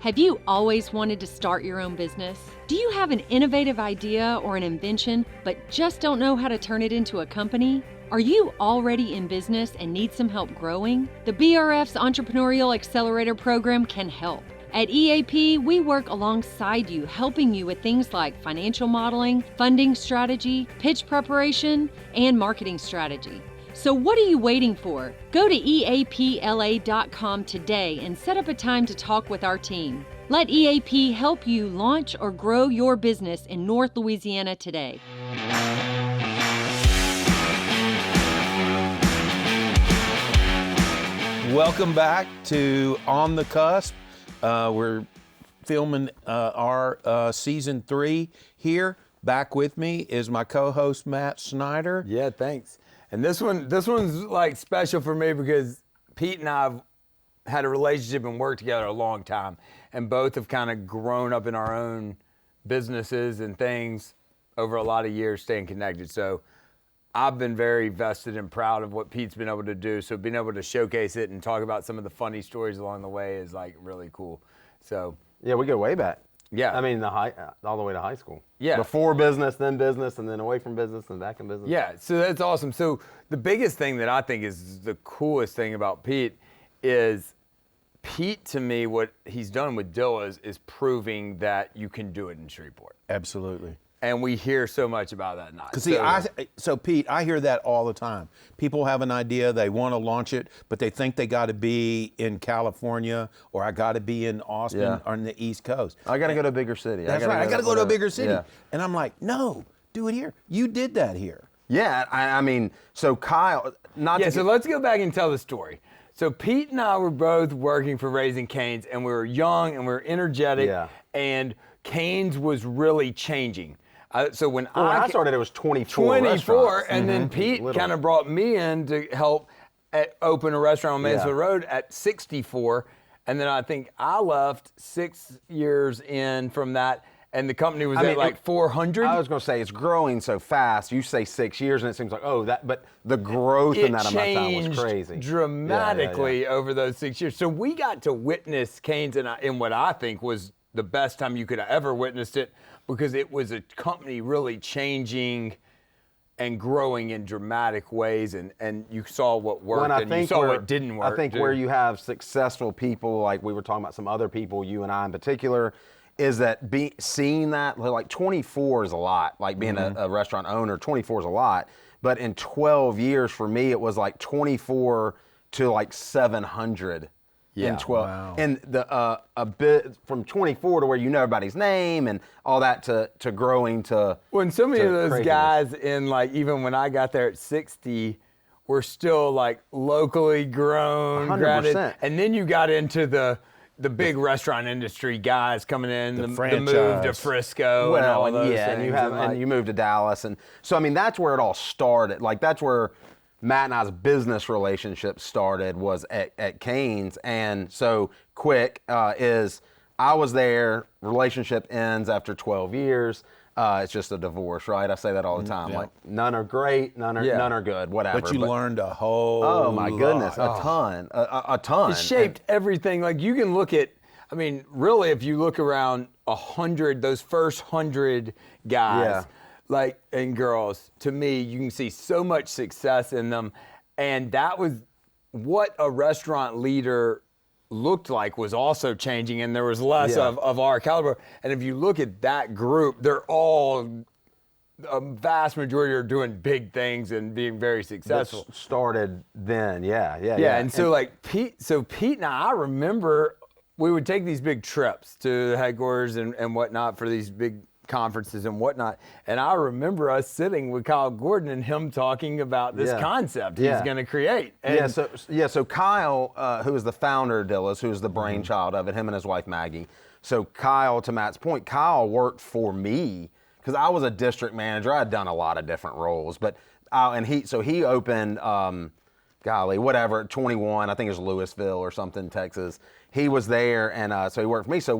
Have you always wanted to start your own business? Do you have an innovative idea or an invention, but just don't know how to turn it into a company? Are you already in business and need some help growing? The BRF's Entrepreneurial Accelerator Program can help. At EAP, we work alongside you, helping you with things like financial modeling, funding strategy, pitch preparation, and marketing strategy. So what are you waiting for? Go to eapla.com today and set up a time to talk with our team. Let EAP help you launch or grow your business in North Louisiana today. Welcome back to On the Cusp. We're filming our season 3 here. Back with me is my co-host Matt Snyder. Yeah, thanks. And this one's like special for me because Pete and I have had a relationship and worked together a long time, and both have kind of grown up in our own businesses and things over a lot of years, staying connected. So I've been very vested and proud of what Pete's been able to do. So being able to showcase it and talk about some of the funny stories along the way is like really cool. So yeah, we go way back. Yeah, I mean all the way to high school. Yeah, before business, and then away from business, and back in business. Yeah, so that's awesome. So the biggest thing that I think is the coolest thing about Pete is Pete, to me, what he's done with Dillas is proving that you can do it in Shreveport. Absolutely. And we hear so much about that now. So Pete, I hear that all the time. People have an idea, they want to launch it, but they think they got to be in California or I got to be in Austin or on the East Coast. I got to go to a bigger city. That's right. I got to go to a bigger city. Yeah. And I'm like, no, do it here. You did that here. Yeah, I mean, so Kyle, so let's go back and tell the story. So Pete and I were both working for Raising Cane's, and we were young and we were energetic, and Cane's was really changing. So when I started, it was 24 and then Pete kind of brought me in to help open a restaurant on Mansfield Road at 64. And then I think I left 6 years in from that, and the company was at like 400. I was going to say, it's growing so fast. You say 6 years, and it seems like, but the growth in that amount of time was crazy. Dramatically over those 6 years. So we got to witness Cane's in what I think was the best time you could have ever witnessed it, because it was a company really changing and growing in dramatic ways, and you saw what worked and you saw what didn't work. I think where you have successful people, like we were talking about some other people, you and I in particular, is that seeing that, like 24 is a lot, like being a restaurant owner, 24 is a lot, but in 12 years for me, it was like 24 to like 700. In 12, wow. And a bit from 24 to where you know everybody's name and all that to growing to. When so many of those craziness. guys in, like, even when I got there at 60, were still like locally grown, 100%. And then you got into the big restaurant industry guys coming in, the move to Frisco, and all those things. And you moved to Dallas, and so I mean that's where it all started. Like that's where Matt and I's business relationship started, was at Cane's. And so quick is I was there, relationship ends after 12 years. It's just a divorce, right? I say that all the time. Like none are great, none are good, whatever. But you learned a whole Oh my goodness, a ton. It shaped everything. Like you can look at, I mean, really, if you look around 100, those first 100 guys, like, and girls, to me, you can see so much success in them. And that was what a restaurant leader looked like, was also changing, and there was less of our caliber. And if you look at that group, they're all, a vast majority are doing big things and being very successful. That started then, And so like Pete and I remember we would take these big trips to the headquarters and whatnot for these big conferences and whatnot. And I remember us sitting with Kyle Gordon and him talking about this concept he's going to create. And so Kyle, who is the founder of Dillas, who is the brainchild of it, him and his wife Maggie. So Kyle, to Matt's point, Kyle worked for me because I was a district manager. I had done a lot of different roles, but he opened, whatever, 21, I think it was Louisville or something, Texas. He was there, and so he worked for me. So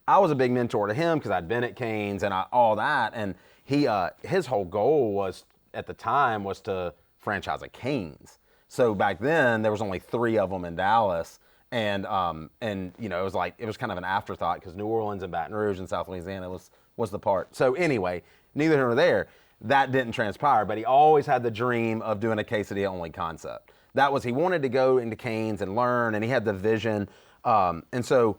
I was a big mentor to him because I'd been at Cane's and all that. And his whole goal was, at the time, was to franchise a Cane's. So back then, there was only 3 of them in Dallas. and you know, it was kind of an afterthought because New Orleans and Baton Rouge and South Louisiana was the part. So anyway, neither here nor there. That didn't transpire, but he always had the dream of doing a quesadilla only concept. He wanted to go into Cane's and learn, and he had the vision. And so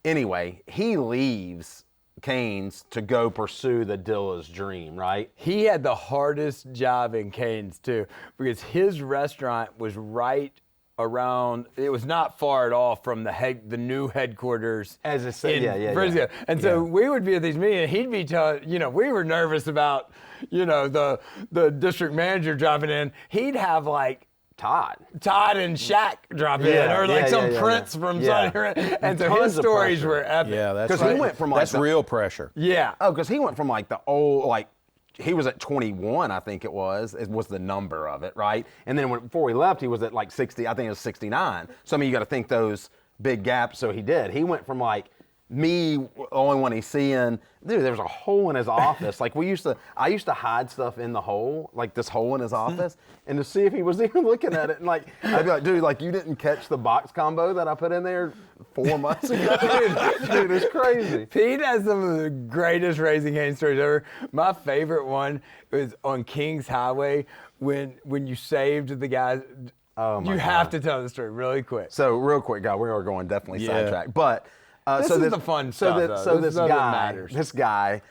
anyway, he leaves Cane's to go pursue the Dilla's dream, right? He had the hardest job in Cane's too, because his restaurant was right around. It was not far at all from the new headquarters. As it said, in Briscoe. And so we would be at these meetings, and he'd be telling, we were nervous about, the district manager dropping in. He'd have like Todd and Shaq drop in, or like some prince from Saudi Arabia. And so his stories were epic. Yeah, that's because right. he went from that's real pressure. Yeah. Oh, because he went from like the old he was at 21, I think it was the number of it, right? And then before he left, he was at like 60, I think it was 69. So I mean, you got to think those big gaps. So he did. He went from like me, only one he's seeing. Dude, there was a hole in his office. Like I used to hide stuff in the hole, like this hole in his office, and to see if he was even looking at it. And like, I'd be like, dude, like you didn't catch the box combo that I put in there 4 months ago? Dude, it's crazy. Pete has some of the greatest Raising Cane's stories ever. My favorite one was on Kings Highway when you saved the guys. Oh my You God. have to tell the story really quick. So real quick, guy, we are going definitely sidetracked, but This is the fun stuff, though. This is what matters. This guy,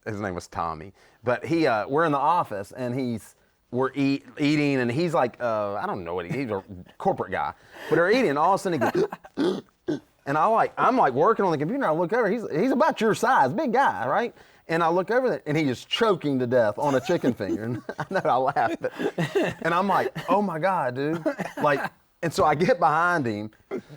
his name was Tommy, but we're in the office and we're eating and he's like, I don't know he's a corporate guy, but we're eating and all of a sudden he goes, and I'm like working on the computer. I look over, he's about your size, big guy, right? And I look over there, and he is choking to death on a chicken finger. And I know I laugh, and I'm like, oh my God, dude! Like, and so I get behind him.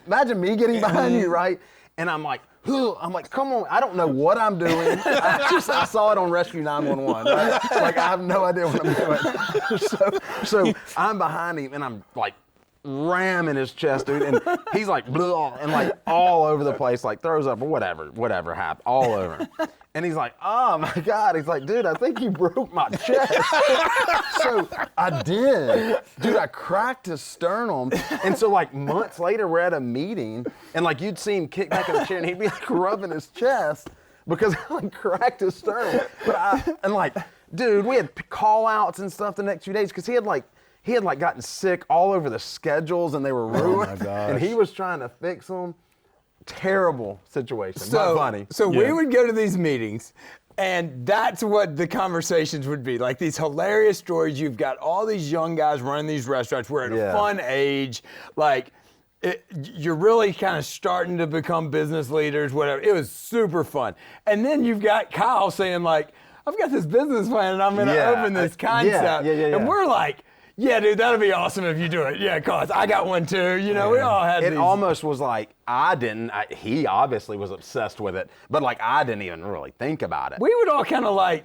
Imagine me getting behind you, right? And I'm like, come on! I don't know what I'm doing. I saw it on Rescue 911. Right? Like I have no idea what I'm doing. So I'm behind him, and I'm like ramming his chest, dude, and he's like, blah, and like all over the place, like throws up or whatever happened, all over him. And he's like, oh my God. He's like, dude, I think you broke my chest. So I did. Dude, I cracked his sternum. And so like months later, we're at a meeting and like you'd see him kick back in the chair and he'd be like rubbing his chest because I like cracked his sternum. Dude, we had call outs and stuff the next few days because he had gotten sick all over the schedules and they were ruined. Oh my gosh. And he was trying to fix them. Terrible situation, but funny. So we would go to these meetings, and that's what the conversations would be. Like these hilarious stories. You've got all these young guys running these restaurants. We're at a fun age. Like, you're really kind of starting to become business leaders, whatever. It was super fun. And then you've got Kyle saying, like, I've got this business plan, and I'm going to open this concept. And we're like, yeah, dude, that'd be awesome if you do it. Yeah, cause I got one too. We all had it these. Almost was like he obviously was obsessed with it, but like I didn't even really think about it. We would all kind of like,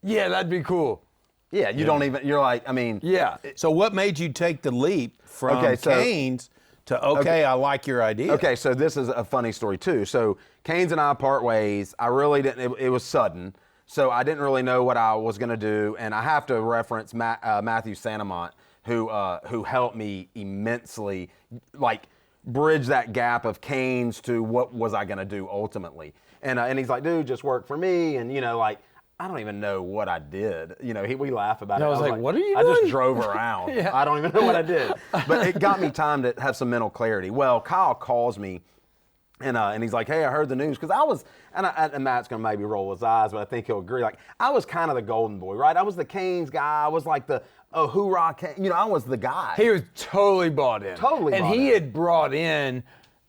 yeah, that'd be cool. Yeah, don't even, you're like, I mean. Yeah. So what made you take the leap from Cane's to, I like your idea? Okay, so this is a funny story too. So Cane's and I part ways. I really didn't, it was sudden. So I didn't really know what I was going to do, and I have to reference Matthew Santamont, who helped me immensely, like bridge that gap of Cane's to what was I going to do ultimately. And he's like, dude, just work for me, and like I don't even know what I did. We laugh about it. I was like, what are you I doing? just drove around. I don't even know what I did, but it got me time to have some mental clarity. Well, Kyle calls me. And he's like, hey, I heard the news. Because I was, and Matt's going to maybe roll his eyes, but I think he'll agree. Like, I was kind of the golden boy, right? I was the Cane's guy. I was like the, hoorah, Cane. I was the guy. He was totally bought in. And he had brought in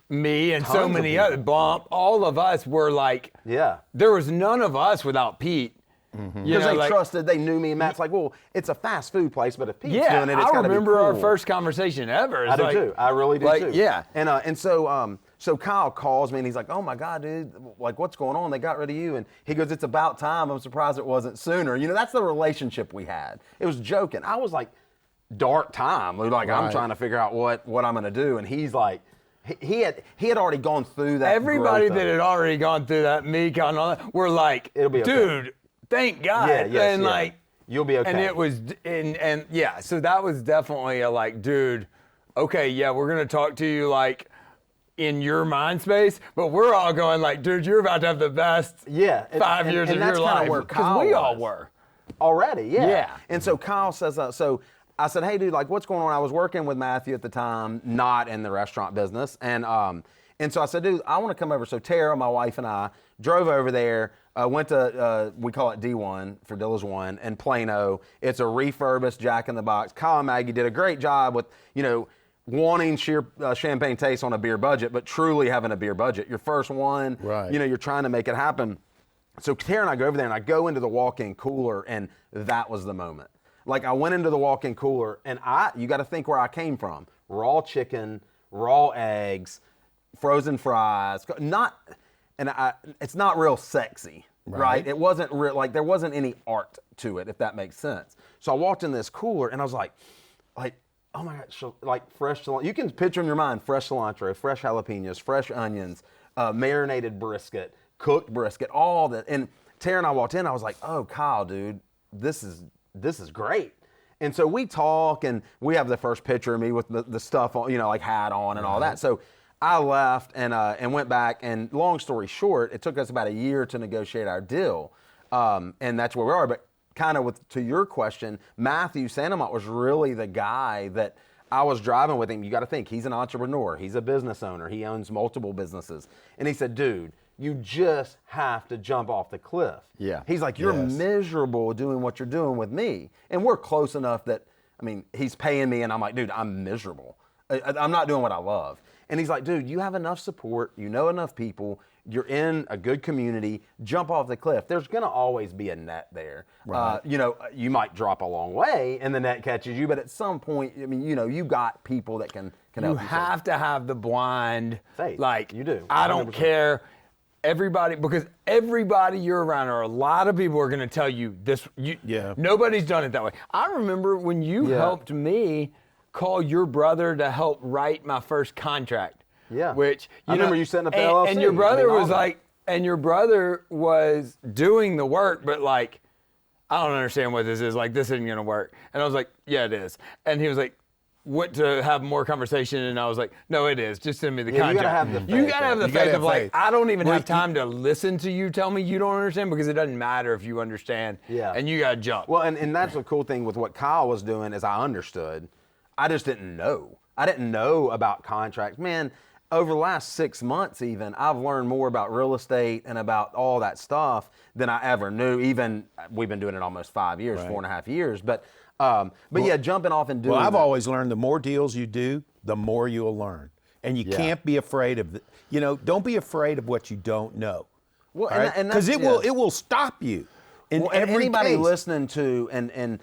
me and Tons so of many people. other, Bump. All of us were like, there was none of us without Pete. Because they trusted, they knew me, and Matt's like, well, it's a fast food place, but if Pete's doing it, it's got to be cool. I remember our first conversation ever. I do too. I really do too. Yeah. And so Kyle calls me and he's like, oh my God, dude, like what's going on? They got rid of you. And he goes, it's about time. I'm surprised it wasn't sooner. That's the relationship we had. It was joking. I was like, dark time. Like I'm trying to figure out what I'm going to do. And he's like, he had already gone through that. Everybody that had already gone through that, Mika and all that, were like, it'll be okay. Dude, thank God. And like, you'll be okay. And it was, and yeah, so that was definitely a like, dude, okay, yeah, we're going to talk to you like in your mind space, but we're all going like, dude, you're about to have the best 5 years of your that's kinda life. where Because Kyle we all was. were. Already, yeah. Yeah. And so Kyle says, so I said, hey, dude, like, what's going on? I was working with Matthew at the time, not in the restaurant business. And so I said, dude, I want to come over. So Tara, my wife, and I drove over there, went to, we call it D1 for Dilla's One in Plano. It's a refurbished Jack in the Box. Kyle and Maggie did a great job with, wanting sheer champagne taste on a beer budget, but truly having a beer budget. Your first one, Right. you're trying to make it happen. So Tara and I go over there, and I go into the walk-in cooler, and that was the moment. Like, I went into the walk-in cooler, and you got to think where I came from. Raw chicken, raw eggs, frozen fries. It's not real sexy, right? It wasn't real, like, there wasn't any art to it, if that makes sense. So I walked in this cooler, and I was like, oh my God, like fresh cilantro. You can picture in your mind fresh cilantro, fresh jalapenos, fresh onions, marinated brisket, cooked brisket, all that. And Tara and I walked in, I was like, oh, Kyle, dude, this is great. And so we talk, and we have the first picture of me with the stuff on, like hat on and all that. So I left and went back, and long story short, it took us about a year to negotiate our deal. And that's where we are. But kind of to your question, Matthew Santamont was really the guy that I was driving with him. You got to think, he's an entrepreneur. He's a business owner. He owns multiple businesses. And he said, dude, you just have to jump off the cliff. Yeah. He's like, you're Yes. miserable doing what you're doing with me. And we're close enough that, he's paying me, and I'm like, dude, I'm miserable. I'm not doing what I love. And he's like, dude, you have enough support. You know enough people. You're in a good community. Jump off the cliff. There's going to always be a net there. Right. You might drop a long way, and the net catches you. But at some point, you got people that can You help have to have the blind Faith. like You do. I don't 100%. care. Because everybody you're around, or a lot of people are going to tell you this. Yeah. Nobody's done it that way. I remember when you helped me call your brother to help write my first contract. Yeah. Which I remember you setting up the LLC. and your brother all was that. like, and your brother was doing the work, but like, I don't understand what this is. Like, this isn't going to work. And I was like, yeah, it is. And he was like, went to have more conversation, and I was like, no, it is. Just send me the Yeah, you contract. gotta have the You faith, gotta have though. the You gotta faith have of like, faith. I don't even Well, have time to listen to you tell me you don't understand, because it doesn't matter if you understand. Yeah. And you gotta jump. Well, and that's the cool thing with what Kyle was doing is I understood. I just didn't know. I didn't know about contracts. Man, over the last 6 months even, I've learned more about real estate and about all that stuff than I ever knew. Even, we've been doing it almost 5 years, 4.5 years. But yeah, jumping off and doing Well, I've that. always learned the more deals you do, the more you'll learn. And you can't be afraid of, don't be afraid of what you don't know. Well, All right? and Because that's- it will stop you in Well, and every anybody case. listening to, and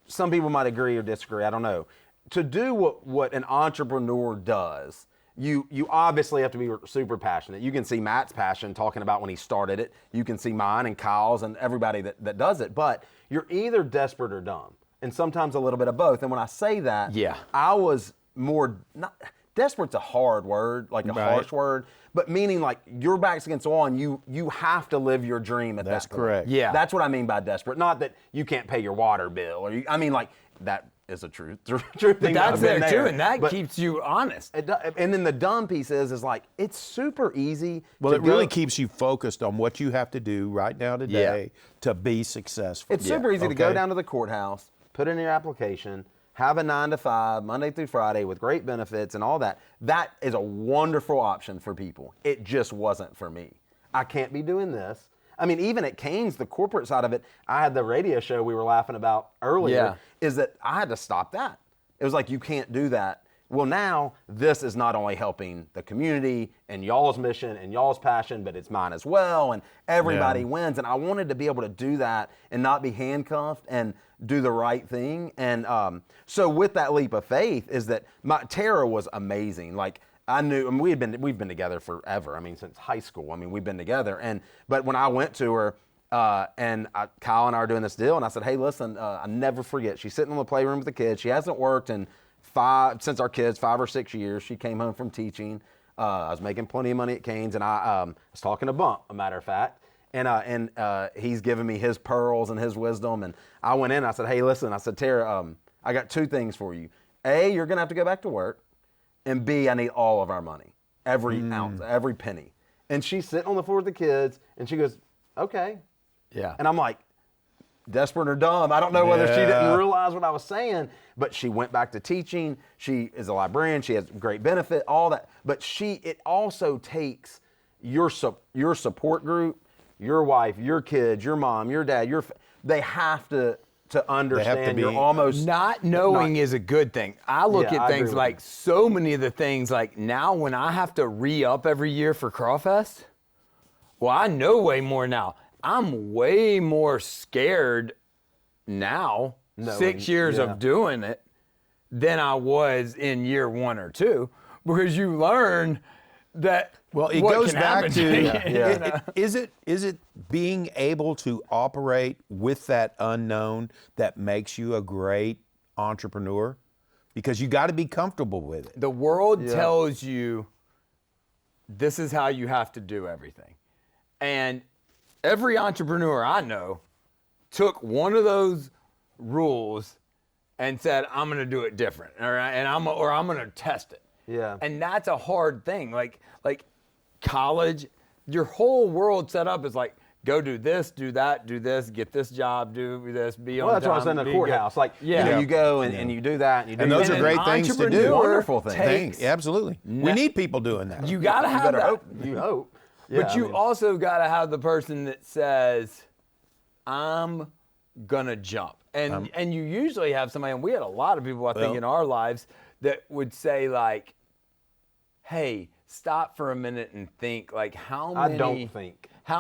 some people might agree or disagree, I don't know. To do what an entrepreneur does, you obviously have to be super passionate. You can see Matt's passion talking about when he started it. You can see mine and Kyle's and everybody that does it. But you're either desperate or dumb, and sometimes a little bit of both. And when I say that, I was more, desperate's a hard word, like a harsh word, but meaning like your back's against the wall and you have to live your dream at That's that point. correct. Yeah. That's what I mean by desperate. Not that you can't pay your water bill, or like that is a true thing. That's I've been there too, and that But keeps you honest. and then the dumb piece is like it's super easy. Well, to it really go- keeps you focused on what you have to do right now today to be successful. It's super easy to go Okay? down to the courthouse, put in your application, have a 9 to 5, Monday through Friday with great benefits and all that. That is a wonderful option for people. It just wasn't for me. I can't be doing this. I mean, even at Canes, the corporate side of it, I had the radio show we were laughing about earlier, is that I had to stop that. It was like, you can't do that. Well, now this is not only helping the community and y'all's mission and y'all's passion, but it's mine as well, and everybody wins. And I wanted to be able to do that and not be handcuffed and do the right thing. And so with that leap of faith is that Tara was amazing. Like, I knew, I mean, we've been together forever. I mean, since high school. I mean, we've been together. But when I went to her, Kyle and I are doing this deal, and I said, hey, listen, I never forget. She's sitting in the playroom with the kids. She hasn't worked since our kids, 5 or 6 years. She came home from teaching. I was making plenty of money at Canes, and I was talking to Bump, a matter of fact. And he's giving me his pearls and his wisdom. And I went in, and I said, hey, listen, I said, Tara, I got 2 things for you. A, you're going to have to go back to work. And B, I need all of our money. every ounce, every penny. And she's sitting on the floor with the kids, and she goes, okay. Yeah. And I'm like, desperate or dumb. I don't know whether she didn't realize what I was saying, but she went back to teaching. She is a librarian. She has great benefit, all that. But it also takes your support group, your wife, your kids, your mom, your dad, they have to understand you're almost not knowing is a good thing. I look Yeah, at I things agree with like so many of the things like now when I have to re-up every year for Crawfest, well, I know way more now. I'm way more scared now, 6 years of doing it, than I was in year 1 or 2, because you learn that. Well, it what goes can back happen to you. is it being able to operate with that unknown that makes you a great entrepreneur? Because you got to be comfortable with it. The world tells you this is how you have to do everything. And every entrepreneur I know took one of those rules and said, I'm going to do it different, all right? And I'm going to test it. Yeah. And that's a hard thing. Like college, your whole world set up is like, go do this, do that, do this, get this job, do this, be on Well, that's time. what I was in the be courthouse. good. Like, Yeah. you go and you do that. And, you do And those that. are great things to do. Wonderful things. takes- Absolutely. We need people doing that. You got to have better that. hope. You hope. Yeah, But I you mean, also got to have the person that says, I'm going to jump. And you usually have somebody, and we had a lot of people, I think, in our lives that would say, like, hey, stop for a minute and think, like, how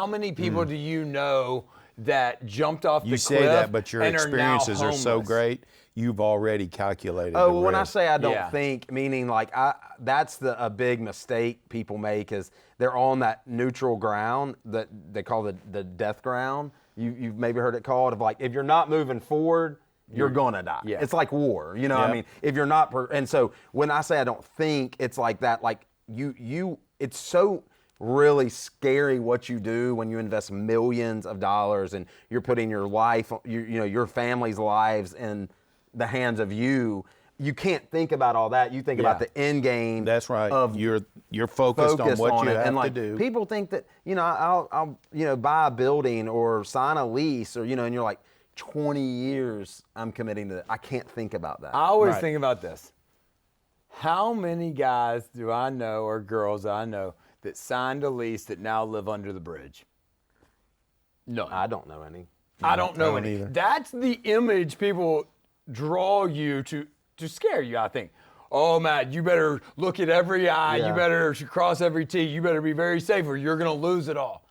many people do you know that jumped off the You cliff say that, but your and are now experiences are so homeless? great, you've already calculated Oh, the well, when I risk. say I don't Yeah. think, meaning like that's a big mistake people make is they're on that neutral ground that they call the death ground. You've maybe heard it called of like, if you're not moving forward, you're gonna die. Yeah. It's like war, you know what I Yeah. mean? If you're not, and so when I say I don't think, it's like that, like it's so really scary what you do when you invest millions of dollars and you're putting your life, your family's lives in the hands of you. You can't think about all that. You think about the end game. That's right. Of You're focused on what you it. have And like to do. people think that I'll buy a building or sign a lease or and you're like 20 years I'm committing to that. I can't think about that. I always Right. think about this. How many guys do I know or girls I know that signed a lease that now live under the bridge? No. I don't know any. I don't know don't any. either. That's the image people draw you to scare you, I think. Oh, Matt, you better look at every I. Yeah. You better cross every T. You better be very safe or you're going to lose it all.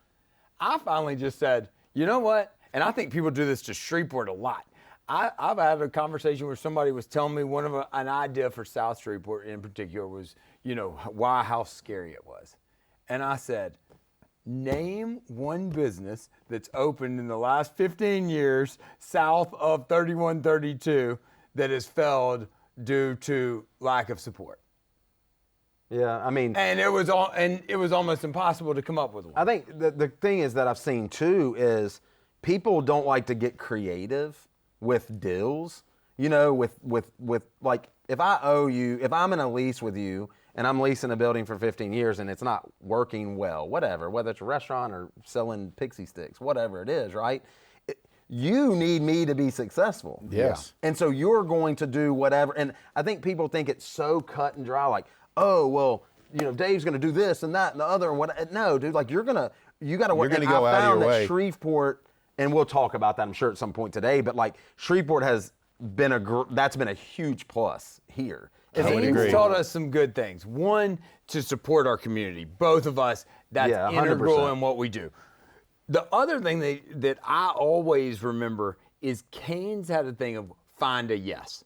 I finally just said, you know what? And I think people do this to Shreveport a lot. I've had a conversation where somebody was telling me an idea for South Shreveport in particular was, how scary it was. And I said, name one business that's opened in the last 15 years south of 3132 that has failed due to lack of support. Yeah, I mean, And it was almost impossible to come up with one. I think the thing is that I've seen too is people don't like to get creative with deals. With like if I'm in a lease with you and I'm leasing a building for 15 years and it's not working well, whatever, whether it's a restaurant or selling pixie sticks, whatever it is, right? You need me to be successful. Yes. And so you're going to do whatever. And I think people think it's so cut and dry, like, oh, well, Dave's going to do this and that and the other and what. No, dude, like you got to work. You're gonna And go I out of found your that way. Shreveport, and we'll talk about that, I'm sure, at some point today, but like Shreveport has been that's been a huge plus here. I would Kane's agree. taught us some good things. One, to support our community. Both of us, that's Yeah, 100%. integral in what we do. The other thing that I always remember is Kane's had a thing of find a yes.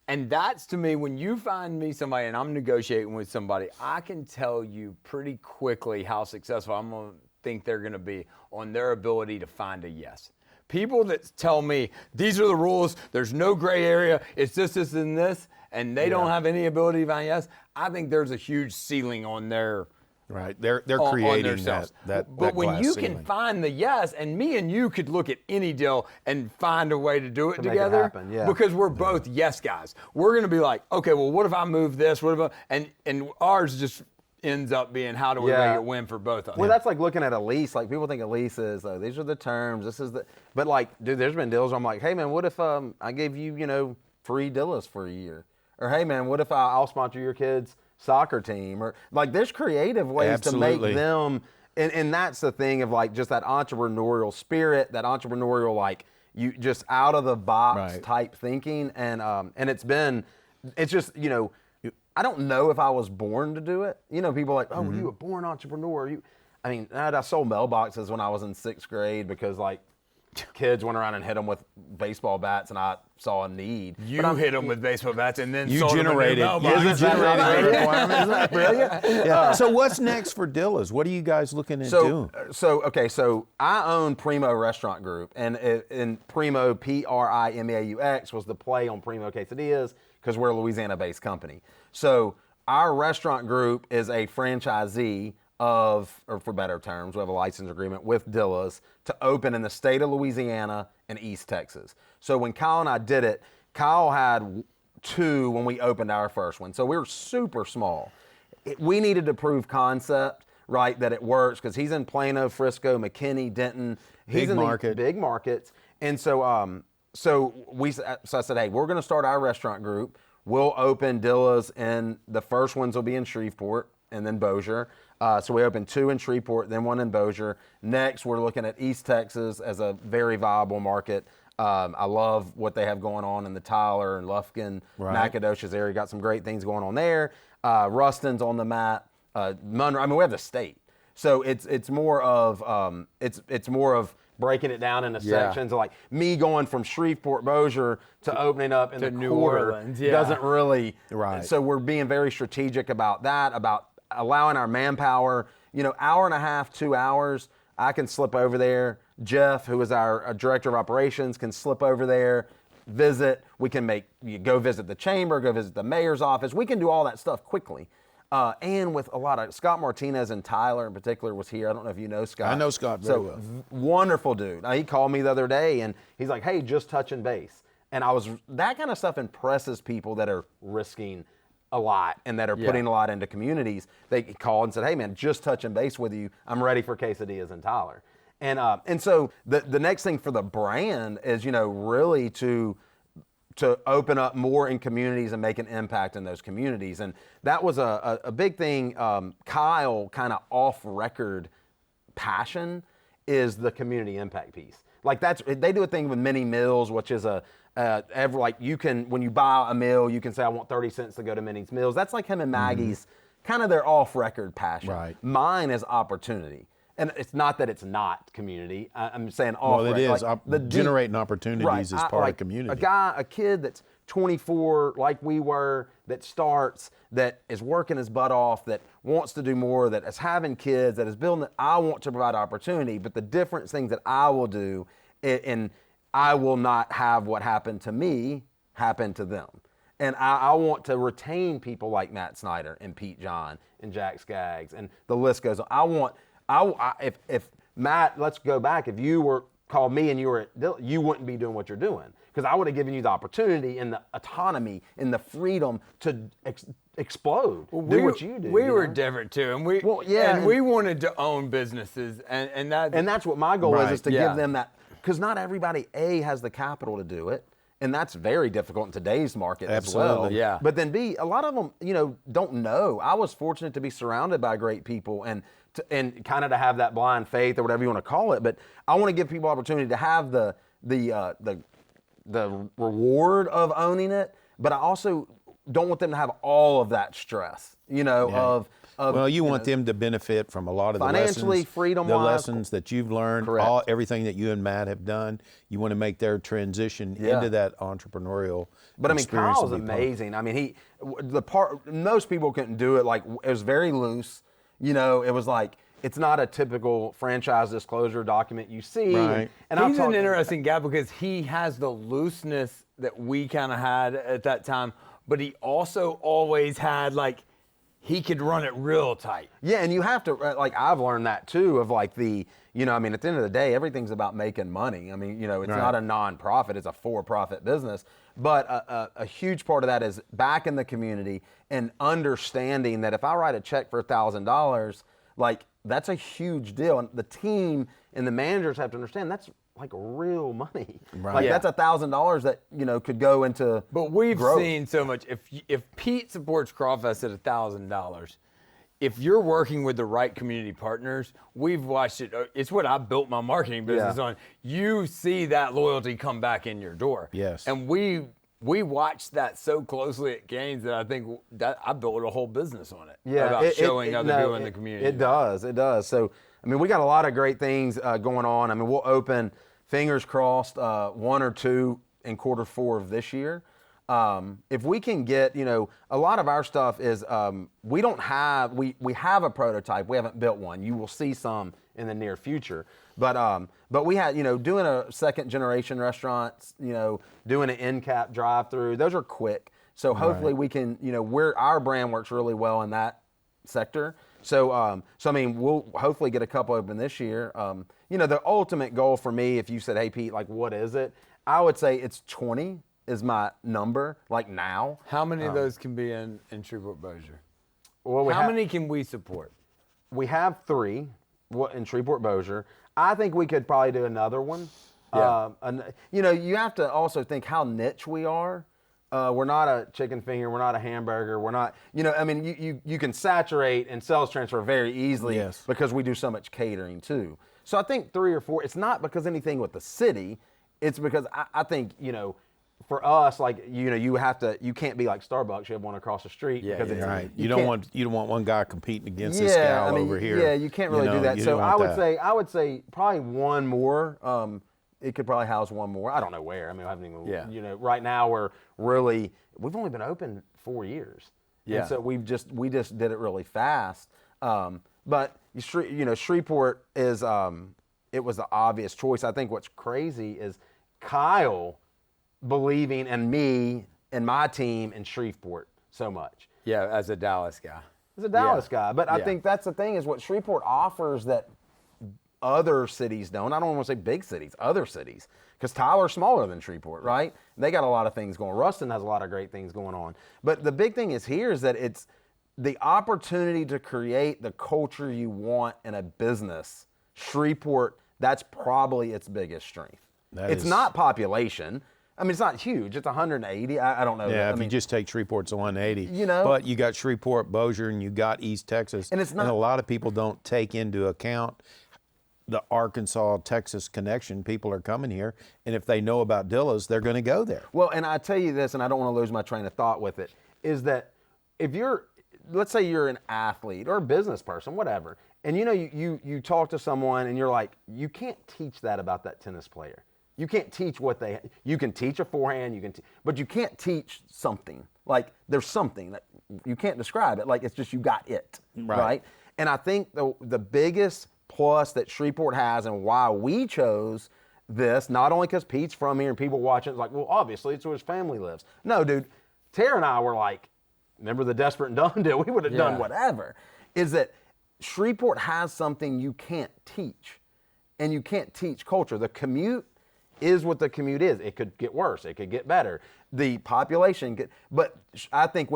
And that's, to me, when you find me somebody and I'm negotiating with somebody, I can tell you pretty quickly how successful I'm going to think they're going to be on their ability to find a yes. People that tell me, these are the rules, there's no gray area, it's this, and this, and they don't have any ability to find yes, I think there's a huge ceiling on their Right. They're on creating themselves. that But when glass you ceiling. can find the yes, and me and you could look at any deal and find a way to do it To make it together, happen, yeah. because we're both yes guys. We're going to be like, okay, well, what if I move this? What if and ours just ends up being how do we make it win for both of them. Well, that's like looking at a lease. Like people think a lease is, these are the terms. This is the. But like, dude, there's been deals where I'm like, hey man, what if I gave you, free Dillas for a year? Or hey man, what if I'll sponsor your kids' soccer team? Or like, there's creative ways to make them. And that's the thing of like just that entrepreneurial spirit, that entrepreneurial like you just out of the box type thinking, and it's just I don't know if I was born to do it. People are like, oh, were you a born entrepreneur? I sold mailboxes when I was in 6th grade because like kids went around and hit them with baseball bats, and I saw a need. You hit them with baseball bats, and then you sold generated. Them a new mailbox. Isn't that brilliant? Yeah. So what's next for Dillas? What are you guys looking at doing? So I own Primo Restaurant Group, and in Primo, Primaux, was the play on Primo Quesadillas because we're a Louisiana-based company. So our restaurant group is a franchisee or for better terms, we have a license agreement with Dillas to open in the state of Louisiana and East Texas. So when Kyle and I did it, Kyle had 2 when we opened our first one. So we were super small. We needed to prove concept, right, that it works because he's in Plano, Frisco, McKinney, Denton. He's in the big markets. And so I said, hey, we're going to start our restaurant group. We'll open Dillas, and the first ones will be in Shreveport and then Bossier. So we opened 2 in Shreveport, then 1 in Bossier. Next, we're looking at East Texas as a very viable market. I love what they have going on in the Tyler and Lufkin, Nacogdoches area. Got some great things going on there. Ruston's on the map. Monroe. We have the state. So it's more of breaking it down into sections. Like me going from Shreveport, Bossier to opening up in the New quarter Orleans, doesn't really. So we're being very strategic about that, about allowing our manpower, hour and a half, 2 hours, I can slip over there. Jeff, who is our director of operations, can slip over there, visit. We can go visit the chamber, go visit the mayor's office. We can do all that stuff quickly. And with a lot of, Scott Martinez and Tyler in particular was here. I don't know if you know Scott. I know Scott very well. Wonderful dude. He called me the other day and he's like, hey, just touching base. And that kind of stuff impresses people that are risking a lot and that are putting a lot into communities. They called and said, hey man, just touching base with you. I'm ready for quesadillas in Tyler. And so the next thing for the brand is, really to open up more in communities and make an impact in those communities. And that was a big thing. Kyle kind of off record passion is the community impact piece. Like they do a thing with mini meals, which is when you buy a meal, you can say, I want 30 cents to go to Minnie's Meals. That's like him and Maggie's kind of their off-record passion. Right. Mine is opportunity. And it's not that it's not community. I'm saying off-record. Well, it is. Generating opportunities is part of community. A kid that's 24, like we were, that starts, that is working his butt off, that wants to do more, that is having kids, that is building, I want to provide opportunity, but the different things that I will do, and I will not have what happened to me happen to them. And I want to retain people like Matt Snyder and Pete John and Jack Skaggs, and the list goes on. If Matt, let's go back, if you were called me and you were at Dillas, you wouldn't be doing what you're doing, because I would have given you the opportunity and the autonomy and the freedom to explode, do what you do. We were different too, and we wanted to own businesses, and that's what my goal is to give them that, because not everybody has the capital to do it. And that's very difficult in today's market as well. Yeah. But then a lot of them, don't know. I was fortunate to be surrounded by great people and kind of to have that blind faith or whatever you want to call it. But I want to give people opportunity to have the reward of owning it. But I also don't want them to have all of that stress, Well, you want them to benefit from a lot of the financially, lessons, freedom-wise, the lessons that you've learned, correct. Everything that you and Matt have done. You want to make their transition into that entrepreneurial. But experience. Kyle's amazing. Most people couldn't do it. Like, it was very loose. It was like, it's not a typical franchise disclosure document you see. Right. And he's an interesting guy because he has the looseness that we kind of had at that time, but he also always had he could run it real tight. Yeah, and you have to, like, I've learned that too, of like I mean, at the end of the day, everything's about making money. I mean, it's not a non-profit, it's a for-profit business. But a huge part of that is back in the community and understanding that if I write a check for $1,000, like, that's a huge deal. And the team and the managers have to understand that's like real money. Right. Like, Yeah. that's $1,000 that, could go into But we've growth. seen so much. If Pete supports Crawfest at $1,000, if you're working with the right community partners, we've watched it. It's what I built my marketing business on. You see that loyalty come back in your door. Yes. And we watched that so closely at Gaines that I think that I built a whole business on it. About showing other people in the community. It does. So, I mean, we got a lot of great things going on. I mean, we'll open, fingers crossed, 1 or 2 in Q4 of this year. If we can get, a lot of our stuff is we have a prototype. We haven't built one. You will see some in the near future. But we had, doing a second generation restaurant, doing an end cap drive-through. Those are quick. So hopefully we can, our brand works really well in that sector. So I mean, we'll hopefully get a couple open this year. The ultimate goal for me, if you said, hey, Pete, like, what is it? I would say it's 20 is my number, like, now. How many of those can be in Shreveport-Bossier? Well, How many can we support? We have 3 in Shreveport-Bossier. I think we could probably do another one. Yeah. You have to also think how niche we are. We're not a chicken finger. We're not a hamburger. We're not, I mean, you can saturate and sales transfer very easily because we do so much catering too. So I think 3 or 4, it's not because anything with the city. It's because I think, for us, like, you can't be like Starbucks. You have one across the street. Yeah, because yeah. it's, Right. You don't want one guy competing against this yeah, gal I mean, over here. Yeah, you can't really do that. you So don't I want that. I would say probably one more. It could probably house one more. I don't know where. I mean, I haven't even. Yeah. Right now we've only been open 4 years. Yeah. And so we just did it really fast. But Shreveport is it was the obvious choice. I think what's crazy is Kyle believing in me and my team in Shreveport so much. Yeah, as a Dallas guy. He's a Dallas Yeah. guy, but I Yeah. think that's the thing is what Shreveport offers that other cities don't. I don't want to say big cities, other cities, because Tyler's smaller than Shreveport, right? They got a lot of things going. Ruston has a lot of great things going on. But the big thing is here is that it's the opportunity to create the culture you want in a business. Shreveport, that's probably its biggest strength. It's not population. I mean, it's not huge. It's 180. I don't know. Yeah, I if mean, you just take Shreveport, it's 180. You know? But you got Shreveport, Bossier, and you got East Texas. And it's not- a lot of people don't take into account the Arkansas-Texas connection. People are coming here, and if they know about Dilla's, they're going to go there. Well, and I tell you this, and I don't want to lose my train of thought with it, is that if let's say you're an athlete or a business person, whatever, and you talk to someone and you're like, you can't teach that about that tennis player. You can't teach you can teach a forehand, but you can't teach something. Like, there's something that you can't describe it. Like, it's just you got it, right? And I think the biggest plus that Shreveport has and why we chose this, not only because Pete's from here and people watching, it's like, well, obviously it's where his family lives. No, dude, Tara and I were like, remember the Desperate and Dumb deal? We would have done whatever. Is that Shreveport has something you can't teach, and you can't teach culture. The commute is what the commute is. It could get worse. It could get better. The population but I think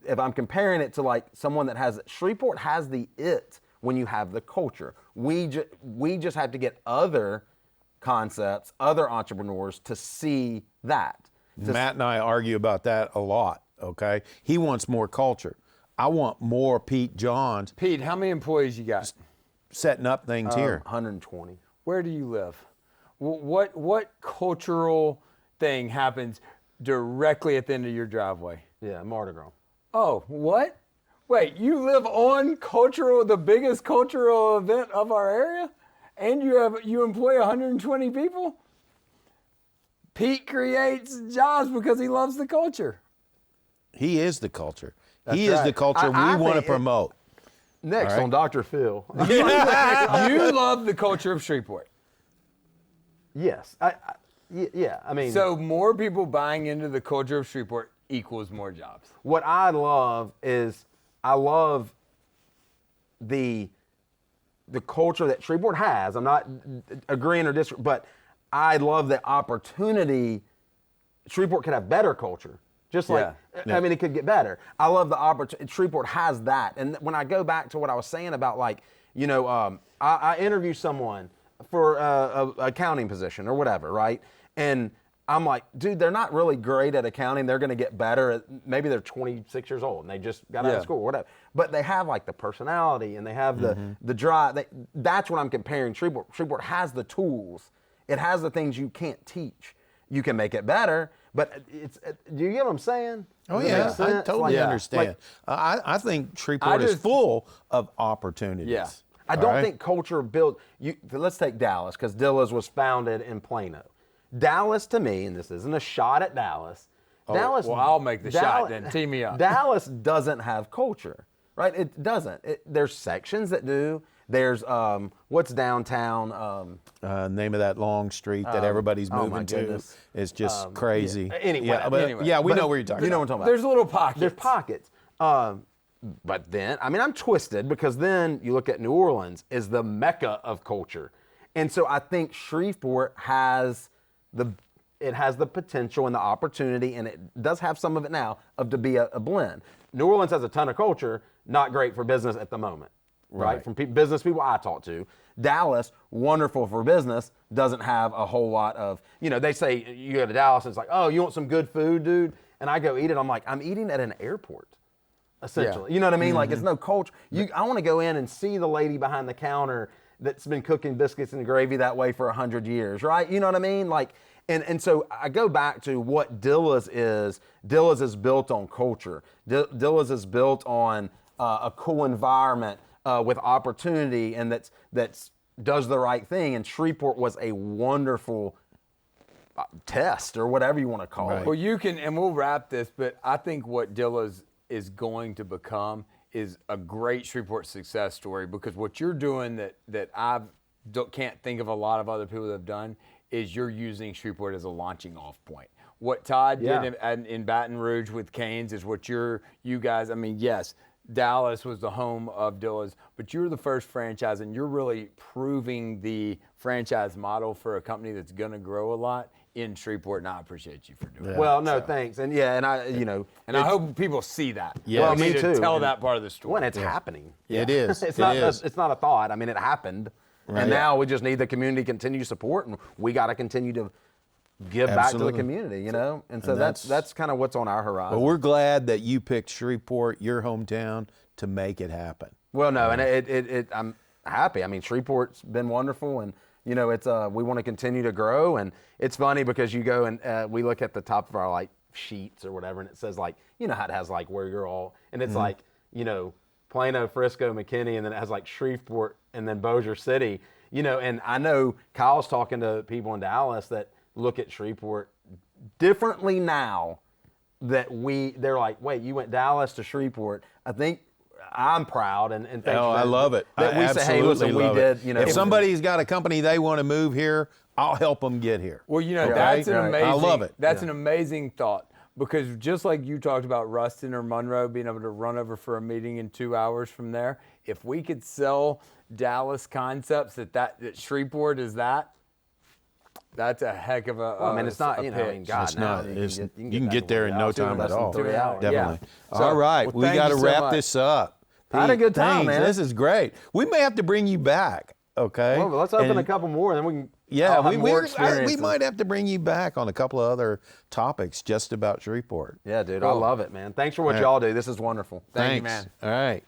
if I'm comparing it to like someone that has, Shreveport has the it when you have the culture. We just have to get other concepts, other entrepreneurs to see that. Matt and I argue about that a lot, okay? He wants more culture. I want more Pete Johns Pete, how many employees you got? setting up things here. 120. Where do you live? What cultural thing happens directly at the end of your driveway? Yeah, Mardi Gras. Oh, what? Wait, you live on the biggest cultural event of our area, and you employ 120 people? Pete creates jobs because he loves the culture. He is the culture. That's He is the right. culture I we want to think promote. Next All right. on Dr. Phil. You love the culture of Shreveport. Yes. Yeah. I mean, So more people buying into the culture of Shreveport equals more jobs. what I love is I love the culture that Shreveport has. I'm not agreeing or disagreeing, but I love the opportunity. Shreveport could have better culture. Just like, I mean, it could get better. I love the opportunity. Shreveport has that. And when I go back to what I was saying about, like, you know, I interview someone for a accounting position or whatever, right? And I'm like, dude, they're not really great at accounting. They're going to get better. Maybe they're 26 years old and they just got out of school or whatever. But they have like the personality and they have the drive. That's what I'm comparing Shreveport. Shreveport has the tools. It has the things you can't teach. You can make it better, but do you get what I'm saying? Oh, Does it yeah, make sense? I totally understand. I think Shreveport is full of opportunities. Yeah. I don't think culture built. Let's take Dallas, because Dillas was founded in Plano. Dallas, to me, and this isn't a shot at Dallas. Dallas. Well, I'll make the shot then. Tee me up. Dallas doesn't have culture, right? It doesn't. There's sections that do. There's what's downtown? Name of that long street that everybody's moving to is just crazy. Anyway, we know where you're talking. You know what I'm talking about. There's little pockets. There's pockets. But then, I mean, I'm twisted because then you look at New Orleans is the mecca of culture. And so I think Shreveport has the potential and the opportunity, and it does have some of it now, to be a blend. New Orleans has a ton of culture, not great for business at the moment, right? From business people I talk to. Dallas, wonderful for business, doesn't have a whole lot of, they say you go to Dallas, it's like, oh, you want some good food, dude? And I go eat it. I'm like, I'm eating at an airport. Essentially, you know what I mean? Like, it's no culture. I want to go in and see the lady behind the counter that's been cooking biscuits and gravy that way for 100 years, right? You know what I mean? Like, and so I go back to what Dillas is. Dillas is built on culture. Dillas is built on a cool environment with opportunity, and that's does the right thing. And Shreveport was a wonderful test, or whatever you want to call it. Well, you can, and we'll wrap this, but I think what Dillas is going to become is a great Shreveport success story, because what you're doing that I can't think of a lot of other people that have done is you're using Shreveport as a launching off point. What Todd did in Baton Rouge with Canes is what you guys, I mean, yes, Dallas was the home of Dillas, but you're the first franchise, and you're really proving the franchise model for a company that's going to grow a lot in Shreveport, and I appreciate you for doing it. Well, no, thanks. And and I hope people see that. Yeah, well, me too. Tell that part of the story. When it's happening. It is. It's not a thought. I mean, it happened. Right. And now we just need the community to continue support, and we got to continue to give back to the community, And so that's kind of what's on our horizon. But we're glad that you picked Shreveport, your hometown, to make it happen. Well, no, and I'm happy. I mean, Shreveport's been wonderful, and it's we want to continue to grow. And it's funny because you go and we look at the top of our like sheets or whatever, and it says like, how it has like where you're all, and it's like, Plano, Frisco, McKinney, and then it has like Shreveport and then Bossier City, and I know Kyle's talking to people in Dallas that look at Shreveport differently now that they're like, wait, you went Dallas to Shreveport. I think I'm proud and thanks. I love it. That we say, hey, listen, we did, If somebody's got a company they want to move here, I'll help them get here. Well, that's an amazing. I love it. That's an amazing thought, because just like you talked about Ruston or Monroe being able to run over for a meeting in 2 hours from there, if we could sell Dallas concepts that Shreveport is that's a heck of a. Well, I mean, it's not. God, it's not. You can get there in no time at all. 3 hours. Definitely. Yeah. So, all right, we got to wrap this up. I had a good time, man. This is great. We may have to bring you back. Okay. Well, let's open a couple more, and then we can. Yeah, we might have to bring you back on a couple of other topics just about Shreveport. Yeah, dude, I love it, man. Thanks for what y'all do. This is wonderful. Thank you, man. All right.